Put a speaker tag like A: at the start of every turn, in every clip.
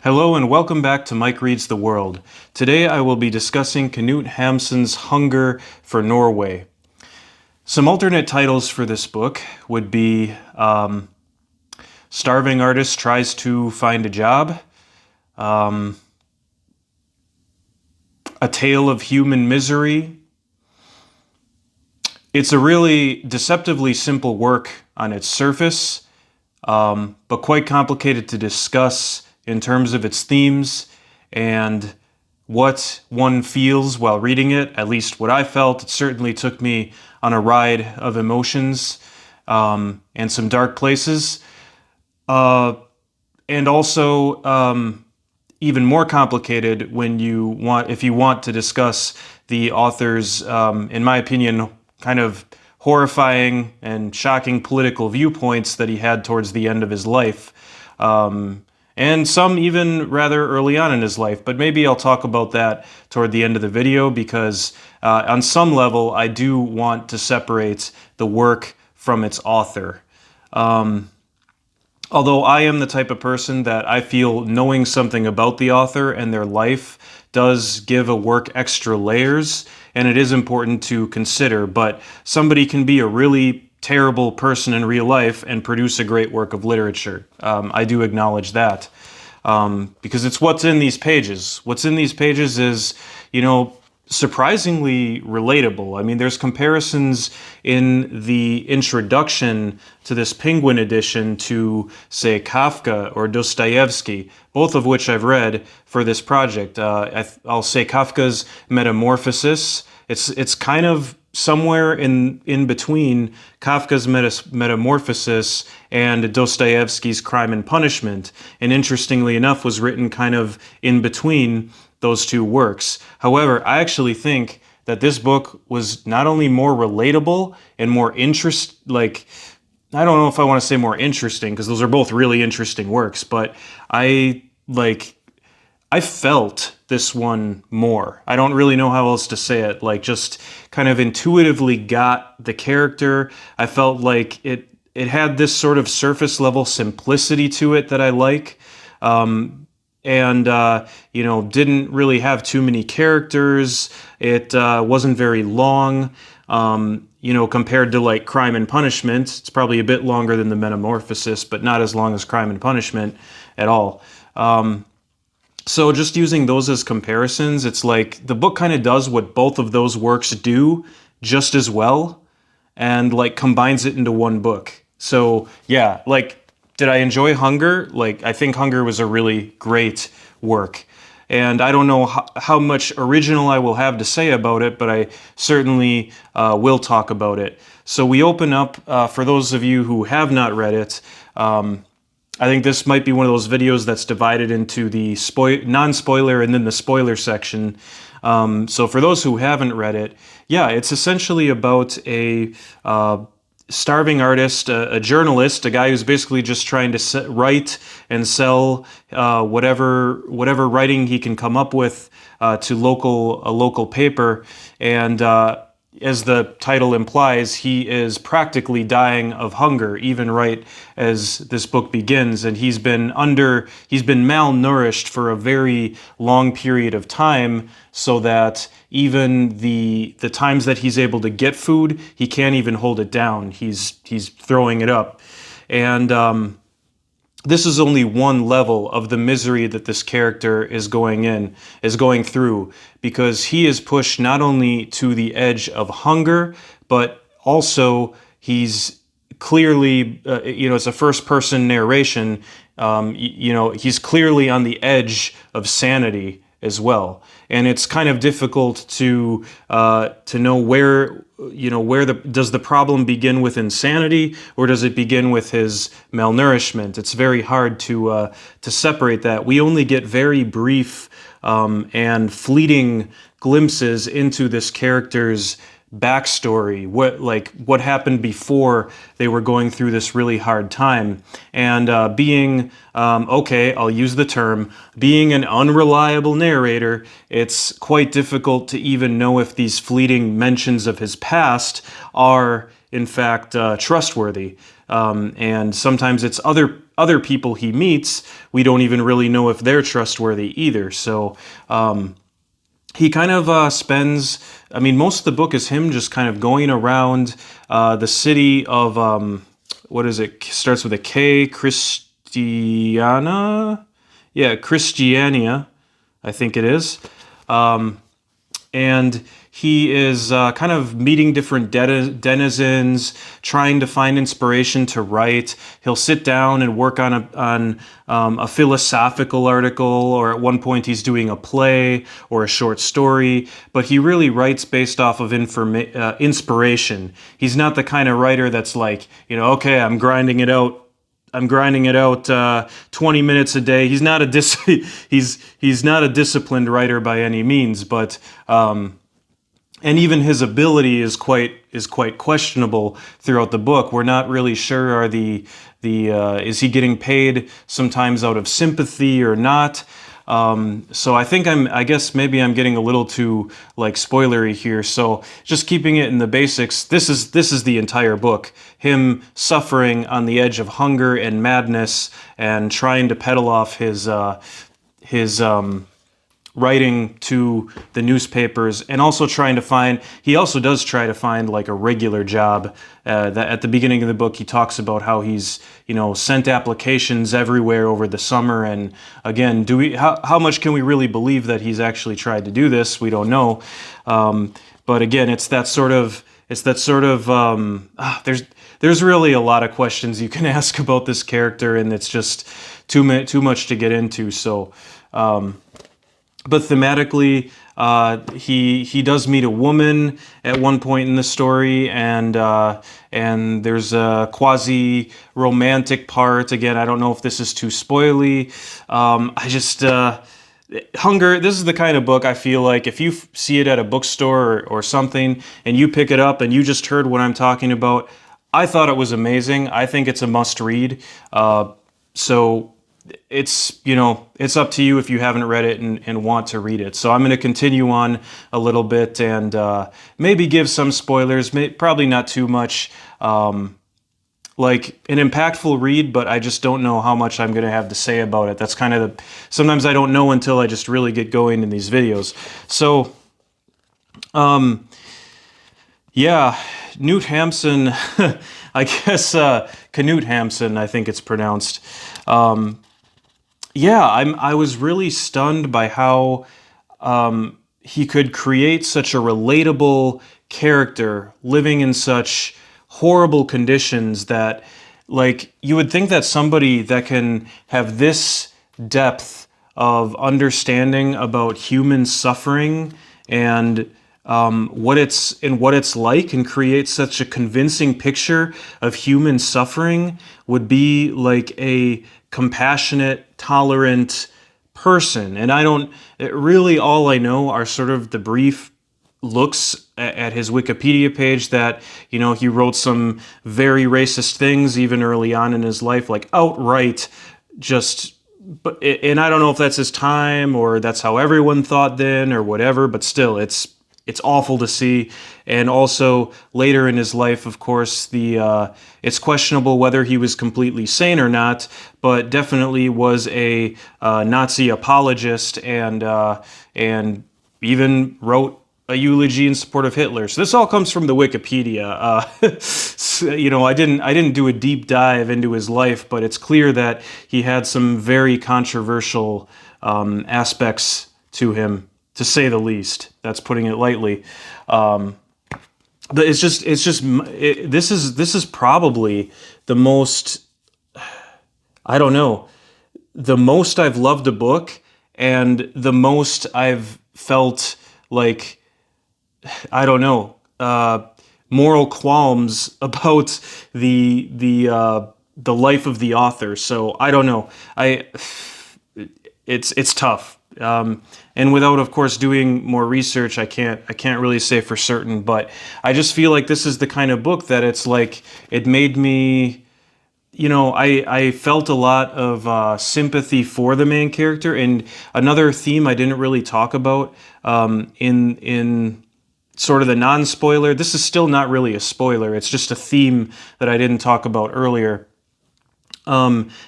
A: Hello and welcome back to Mike Reads the World. Today I will be discussing Knut Hamsun's Hunger for Norway. Some alternate titles for this book would be Starving Artist Tries to Find a Job, A Tale of Human Misery. It's a really deceptively simple work on its surface, but quite complicated to discuss in terms of its themes and what one feels while reading it, at least what I felt. It certainly took me on a ride of emotions and some dark places. And also even more complicated if you want to discuss the author's, in my opinion, kind of horrifying and shocking political viewpoints that he had towards the end of his life. And some even rather early on in his life, but maybe I'll talk about that toward the end of the video because on some level I do want to separate the work from its author. Although I am the type of person that I feel knowing something about the author and their life does give a work extra layers, and it is important to consider, but somebody can be a really terrible person in real life and produce a great work of literature. I do acknowledge that because it's what's in these pages. What's in these pages is, surprisingly relatable. I mean, there's comparisons in the introduction to this Penguin edition to, say, Kafka or Dostoevsky, both of which I've read for this project. I'll say Kafka's Metamorphosis. It's kind of somewhere in between Kafka's Metamorphosis and Dostoevsky's Crime and Punishment, and interestingly enough was written kind of in between those two works. However, I actually think that this book was not only more relatable and more I don't know if I want to say more interesting, because those are both really interesting works, but I felt this one more. I don't really know how else to say it. Just kind of intuitively got the character. I felt like it had this sort of surface level simplicity to it that I like. Didn't really have too many characters. It wasn't very long. Compared to Crime and Punishment. It's probably a bit longer than the Metamorphosis, but not as long as Crime and Punishment at all. So just using those as comparisons, it's like the book kind of does what both of those works do just as well and combines it into one book. So yeah, did I enjoy Hunger? I think Hunger was a really great work. And I don't know how much original I will have to say about it, but I certainly will talk about it. So we open up, for those of you who have not read it, I think this might be one of those videos that's divided into the non-spoiler and then the spoiler section. So for those who haven't read it, yeah, it's essentially about a starving artist, a journalist, a guy who's basically just trying to write and sell whatever writing he can come up with to a local paper. And as the title implies, he is practically dying of hunger, even right as this book begins. And he's been malnourished for a very long period of time, so that even the times that he's able to get food, he can't even hold it down. He's throwing it up. And this is only one level of the misery that this character is going through, because he is pushed not only to the edge of hunger, but also he's clearly, it's a first-person narration. He's clearly on the edge of sanity as well, and it's kind of difficult to know where does the problem begin with insanity, or does it begin with his malnourishment? It's very hard to separate that. We only get very brief and fleeting glimpses into this character's backstory, what happened before they were going through this really hard time. And I'll use the term, being an unreliable narrator, it's quite difficult to even know if these fleeting mentions of his past are in fact trustworthy. And sometimes it's other other people he meets, we don't even really know if they're trustworthy either. So he kind of spends, I mean, most of the book is him just kind of going around the city of, what is it? Starts with a K, Christiana? Yeah, Christiania, I think it is. And he is kind of meeting different denizens, trying to find inspiration to write. He'll sit down and work on a philosophical article, or at one point he's doing a play or a short story, but he really writes based off of inspiration. He's not the kind of writer that's like, okay, I'm grinding it out 20 minutes a day. He's not a he's not a disciplined writer by any means, but and even his ability is quite questionable throughout the book. We're not really sure is he getting paid sometimes out of sympathy or not. So I guess maybe I'm getting a little too spoilery here. So just keeping it in the basics, this is the entire book. Him suffering on the edge of hunger and madness and trying to peddle off his writing to the newspapers, and also he also does try to find a regular job. That at the beginning of the book, he talks about how he's sent applications everywhere over the summer. And again, how much can we really believe that he's actually tried to do this? We don't know. But again, there's really a lot of questions you can ask about this character, and it's just too much to get into. So. But thematically, he does meet a woman at one point in the story, and there's a quasi-romantic part. Again, I don't know if this is too spoily. Hunger, this is the kind of book I feel like if you see it at a bookstore or something, and you pick it up and you just heard what I'm talking about, I thought it was amazing. I think it's a must-read. So it's up to you if you haven't read it and want to read it. So I'm going to continue on a little bit and maybe give some spoilers, probably not too much, like an impactful read, but I just don't know how much I'm going to have to say about it. That's kind of sometimes I don't know until I just really get going in these videos. So, yeah, Knut Hamsun, I guess Knut Hamsun, I think it's pronounced. Yeah, I was really stunned by how he could create such a relatable character living in such horrible conditions that, you would think that somebody that can have this depth of understanding about human suffering and what it's like, and create such a convincing picture of human suffering, would be like a compassionate, tolerant person. And really all I know are sort of the brief looks at his Wikipedia page that, he wrote some very racist things even early on in his life, outright and I don't know if that's his time or that's how everyone thought then or whatever, but still it's awful to see. And also later in his life, of course, it's questionable whether he was completely sane or not, but definitely was a Nazi apologist and even wrote a eulogy in support of Hitler. So this all comes from the Wikipedia. I didn't do a deep dive into his life, but it's clear that he had some very controversial aspects to him, to say the least. That's putting it lightly. But this is probably the most, I don't know, the most I've loved a book, and the most I've felt like, I don't know, moral qualms about the life of the author. So I don't know. It's tough. And without, of course, doing more research, I can't really say for certain. But I just feel like this is the kind of book that it made me, I felt a lot of sympathy for the main character. And another theme I didn't really talk about in sort of the non-spoiler. This is still not really a spoiler. It's just a theme that I didn't talk about earlier.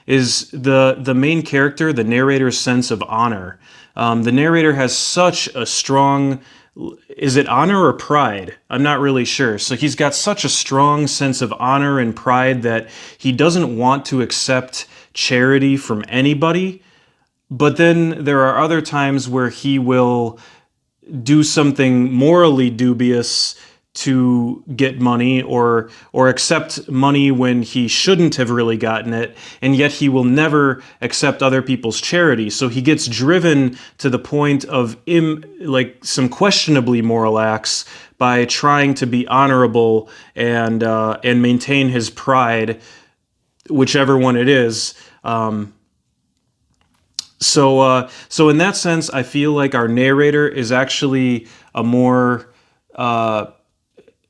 A: is the main character, the narrator's sense of honor. The narrator has such a strong, is it honor or pride? I'm not really sure. So he's got such a strong sense of honor and pride that he doesn't want to accept charity from anybody. But then there are other times where he will do something morally dubious to get money, or accept money when he shouldn't have really gotten it, and yet he will never accept other people's charity. So he gets driven to the point of like some questionably moral acts by trying to be honorable and maintain his pride, whichever one it is. So in that sense, I feel like our narrator is actually a more,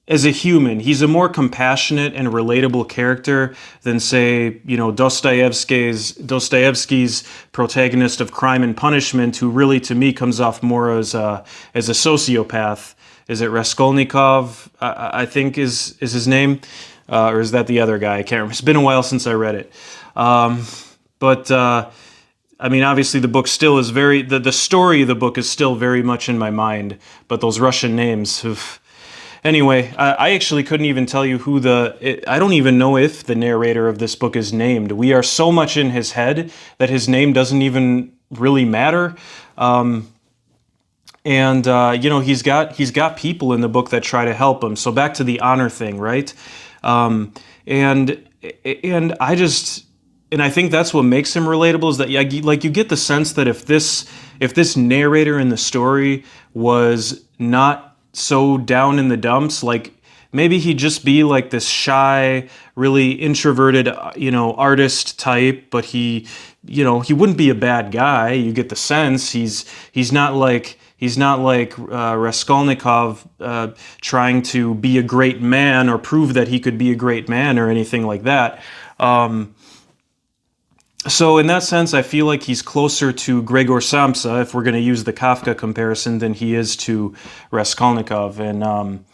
A: as a human, he's a more compassionate and relatable character than, say, Dostoevsky's protagonist of Crime and Punishment, who really, to me, comes off more as a sociopath. Is it Raskolnikov? I think is his name, or is that the other guy? I can't remember. It's been a while since I read it, but. I mean, obviously the book still is the story of the book is still very much in my mind, but those Russian names have... Anyway, I actually couldn't even tell you who I don't even know if the narrator of this book is named. We are so much in his head that his name doesn't even really matter. He's got people in the book that try to help him. So back to the honor thing, right? And I think that's what makes him relatable, is that you get the sense that if this narrator in the story was not so down in the dumps, like maybe he'd just be like this shy, really introverted, artist type, but he wouldn't be a bad guy. You get the sense he's not like Raskolnikov trying to be a great man or prove that he could be a great man or anything like that. So in that sense, I feel like he's closer to Gregor Samsa, if we're going to use the Kafka comparison, than he is to Raskolnikov. And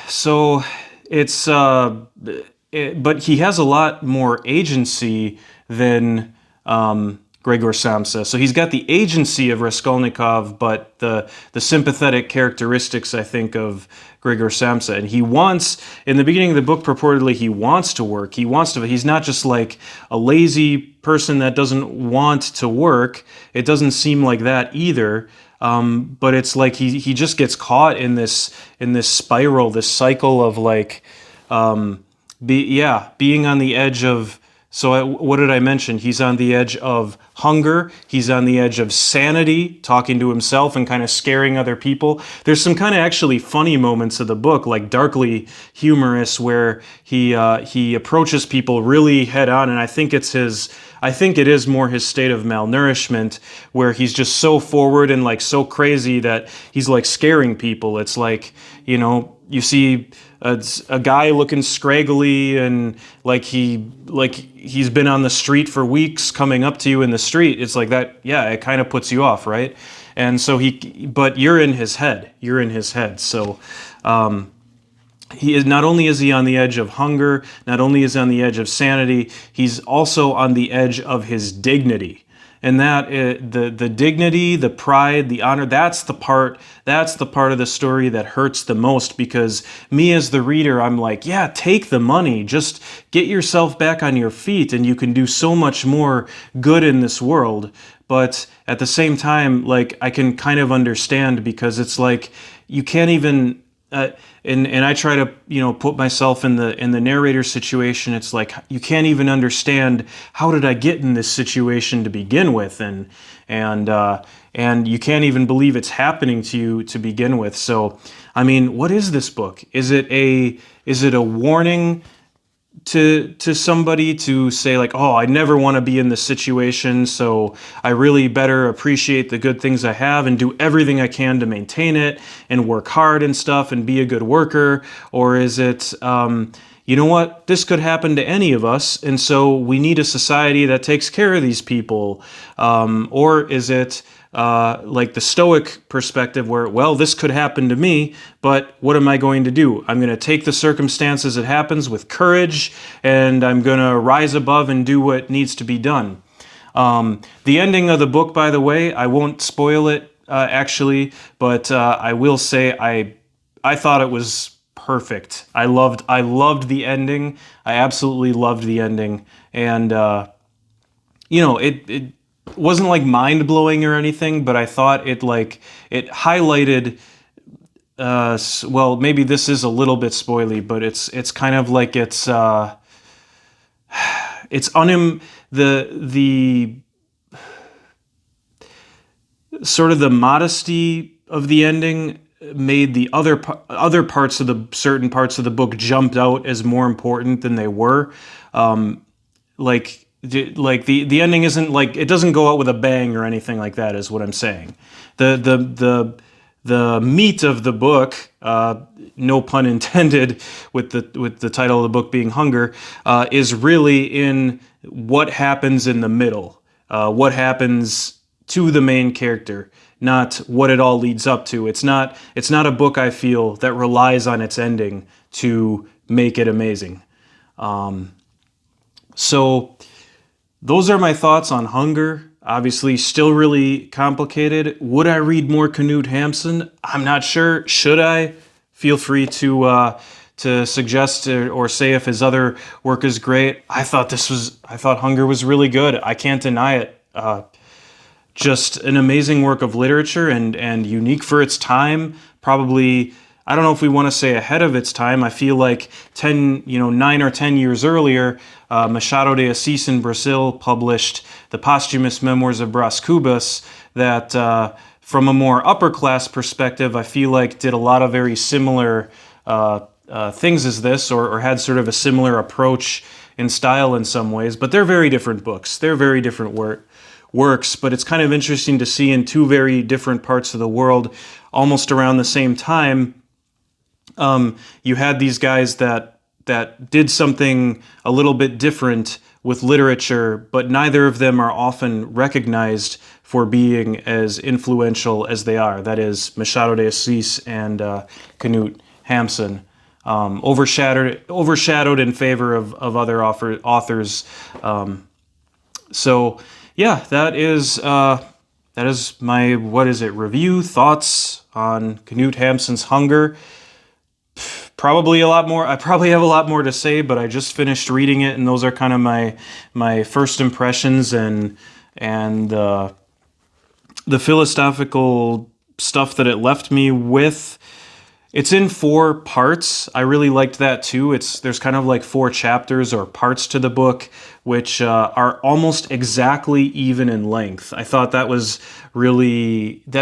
A: so it's but he has a lot more agency than Gregor Samsa. So he's got the agency of Raskolnikov, but the sympathetic characteristics, I think, of Gregor Samsa. And he wants, in the beginning of the book, purportedly, he wants to work. He's not just like a lazy person that doesn't want to work. It doesn't seem like that either. But it's like he just gets caught in this spiral, this cycle of like, being on the edge of... So what did I mention? He's on the edge of hunger. He's on the edge of sanity, talking to himself and kind of scaring other people. There's some kind of actually funny moments of the book, like darkly humorous, where he approaches people really head on, and I think it is more his state of malnourishment, where he's just so forward and like so crazy that he's like scaring people. It's like, you see a guy looking scraggly and like he's been on the street for weeks, coming up to you in the street. It's like that. Yeah, it kind of puts you off, right? And so but you're in his head. So he is, not only is he on the edge of hunger, not only is he on the edge of sanity, he's also on the edge of his dignity. And that the dignity, the pride, the honor, that's the part of the story that hurts the most, because me as the reader, I'm like, yeah, take the money, just get yourself back on your feet, and you can do so much more good in this world. But at the same time, like, I can kind of understand, because it's like you can't even and I try to put myself in the narrator's situation. It's like you can't even understand, how did I get in this situation to begin with, and you can't even believe it's happening to you to begin with. So I mean, what is this book? Is it a warning to somebody to say like, oh, I never want to be in this situation, so I really better appreciate the good things I have and do everything I can to maintain it and work hard and stuff and be a good worker? Or is it, you know what, this could happen to any of us, and so we need a society that takes care of these people? Or is it like the Stoic perspective where, well, this could happen to me, but what am I going to do? I'm going to take the circumstances it happens with courage, and I'm going to rise above and do what needs to be done. The ending of the book, by the way, I won't spoil it actually, but I will say I thought it was perfect. I loved the ending. I absolutely loved the ending, and it wasn't like mind blowing or anything, but I thought it highlighted. Well, maybe this is a little bit spoily, but it's kind of like the sort of the modesty of the ending made the other parts of certain parts of the book jumped out as more important than they were. The ending isn't like, it doesn't go out with a bang or anything like that, is what I'm saying. The meat of the book, no pun intended, with the title of the book being Hunger, is really in what happens in the middle, what happens to the main character, not what it all leads up to. It's not a book, I feel, that relies on its ending to make it amazing. So those are my thoughts on Hunger. Obviously, still really complicated. Would I read more Knut Hamsun? I'm not sure. Should I? Feel free to suggest or say if his other work is great. I thought Hunger was really good. I can't deny it. Just an amazing work of literature and unique for its time. Probably, I don't know if we want to say ahead of its time. I feel like 9 or 10 years earlier, Machado de Assis in Brazil published the posthumous memoirs of Brás Cubas that, from a more upper class perspective, I feel like did a lot of very similar things as this, or had sort of a similar approach in style in some ways. But they're very different books. They're very different works, but it's kind of interesting to see in two very different parts of the world, almost around the same time, you had these guys that did something a little bit different with literature, but neither of them are often recognized for being as influential as they are. That is Machado de Assis and Knut Hamsun, overshadowed in favor of other authors. So yeah, that is my review thoughts on Knut Hamsun's Hunger. Probably a lot more. I probably have a lot more to say, but I just finished reading it, and those are kind of my first impressions and the philosophical stuff that it left me with. It's in 4 parts. I really liked that too. There's kind of like 4 chapters or parts to the book, which are almost exactly even in length. I thought that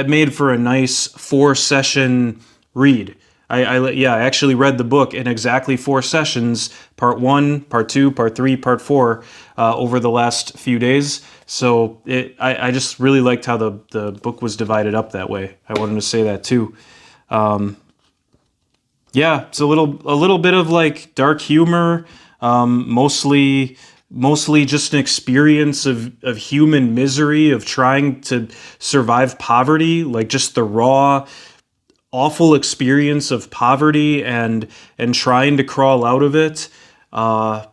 A: made for a nice 4-session read. I actually read the book in exactly 4 sessions, part 1, part 2, part 3, part 4, over the last few days. So I just really liked how the book was divided up that way. I wanted to say that too. Yeah, it's a little bit of like dark humor, mostly just an experience of human misery, of trying to survive poverty, like just the raw, awful experience of poverty and trying to crawl out of it. But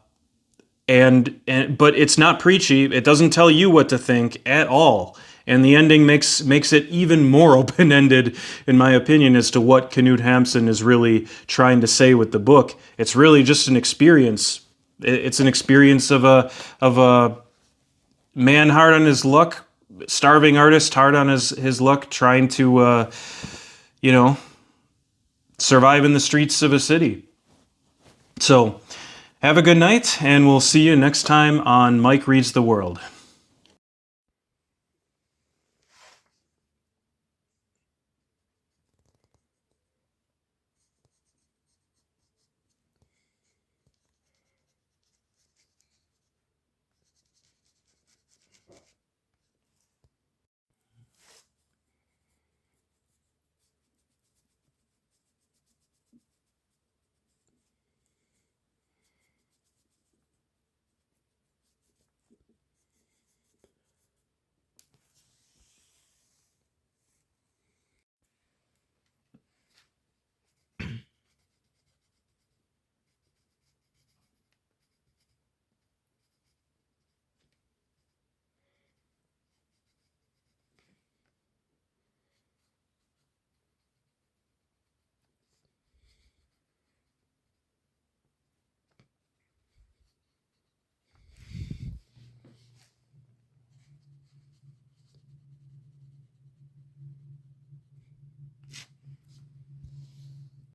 A: it's not preachy. It doesn't tell you what to think at all. And the ending makes it even more open-ended, in my opinion, as to what Knut Hamsun is really trying to say with the book. It's really just an experience. It's an experience of a man hard on his luck, starving artist hard on his luck, trying to survive in the streets of a city. So have a good night, and we'll see you next time on Mike Reads the World.